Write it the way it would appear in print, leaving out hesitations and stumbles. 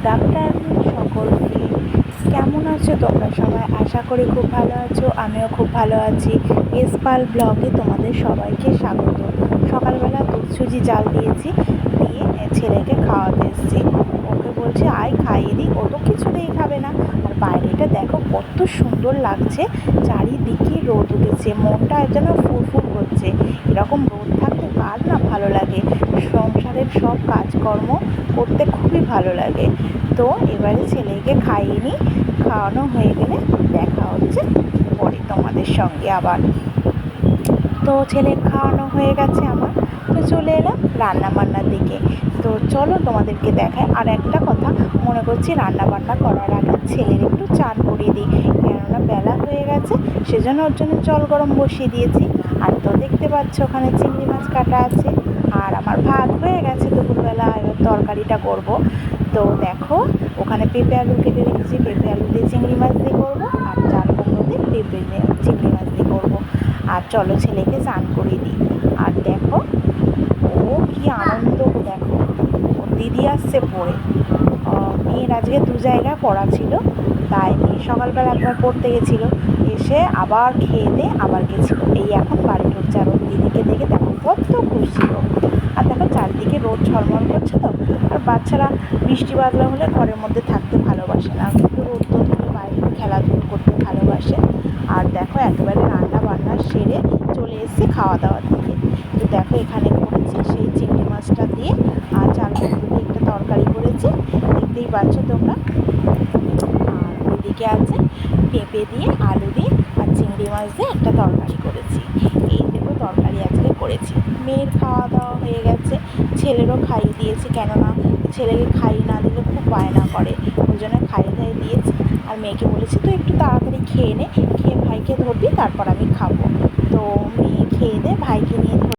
Good afternoon সকলকে। কেমন আছো তোমরা সবাই? আশা করি খুব ভালো আছো, আমিও খুব ভালো আছি। এসপাল ব্লগে তোমাদের সবাইকে স্বাগত। সকালবেলা দুধ সুজি জাল দিয়েছি, দিয়ে ছেলেকে খাওয়াতে এসেছি। ওকে বলছি আয় খাইয়ে দিই, ও তো কিছুতেই খাবে না। আর বাইরেটা দেখো কত সুন্দর লাগছে, চারিদিকে রোদ উঠেছে, মনটা যেন ফুরফুর করছে। এরকম রোদ থাকতে কার না ভালো লাগে? সংসারের সব কাজকর্ম করতে খুবই ভালো লাগে। তো এবারে ছেলেকে খাইয়ে নিই, খাওয়ানো হয়ে গেলে দেখা হচ্ছে পরে তোমাদের সঙ্গে আবার। তো ছেলের খাওয়ানো হয়ে গেছে আমার, তো চলে এলাম রান্নাবান্নার দিকে। তো চলো তোমাদেরকে দেখায়। আর একটা কথা, মনে করছি রান্নাবান্না করার আগে ছেলের একটু চান করিয়ে দিই, কেননা বেলা হয়ে গেছে, সেজন্য ওর জন্য জল গরম বসিয়ে দিয়েছি। আর তো দেখতে পাচ্ছ ওখানে চিংড়ি মাছ কাটা আছে, আর আমার ভাত হয়ে গেছে দুপুরবেলা, এবার তরকারিটা করব। তো দেখো ওখানে পেঁপে আলু কেটে রেখেছি, পেঁপে আলু দিয়ে চিংড়ি মাছ দিয়ে করবো, আর চাল কুমড়ো দিয়ে পেঁপে দিয়ে চিংড়ি মাছ দিয়ে করবো। আর চলো ছেলেকে স্নান করিয়ে দিই। আর দেখো ও কি আনন্দ, দেখো ওর দিদি আসছে পড়ে। মেয়ের আজকে 2 জায়গায় পড়া ছিল, তাই মেয়ে সকালবেলা একবার পড়তে গেছিলো, এসে আবার খেয়ে দিয়ে আবার গেছিলো, এই এখন বাড়ি ঢুকছে। আর ওর দিদিকে দেখে দেখো কত খুশি ও। আর দেখো চারদিকে রোদ ঝলমল করছে তো, আর বাচ্চারা বৃষ্টি বাদলা হলে ঘরের মধ্যে থাকতে ভালোবাসে না, কিন্তু রোদ টোদ হলে বাইরে খেলাধুলো করতে ভালোবাসে। আর দেখো একেবারে রান্না বান্না সেরে চলে এসেছি খাওয়া দাওয়ার দিকে। তো দেখো এখানে করেছি সেই চিংড়ি মাছটা দিয়ে, আর চাল কুমড়ো দিয়ে একটা তরকারি করেছি, দেখতেই পাচ্ছ তোমরা। আর ওইদিকে আছে পেঁপে দিয়ে আলু দিয়ে আর চিংড়ি মাছ দিয়ে একটা তরকারি করেছি। এই দেখো তরকারি আজকে করেছি। মেয়ের খাওয়া দাওয়া হয়ে গেছে, ছেলেরও খাইয়ে দিয়েছি, কেননা ছেলেকে খাইয়ে না দিলে খুব বায়না করে, ওই জন্য খাইয়ে দাইয়ে দিয়েছি। আর মেয়েকে বলেছি তো একটু তাড়াতাড়ি খেয়ে নে, খেয়ে ভাইকে ধরবি, তারপর আমি খাবো।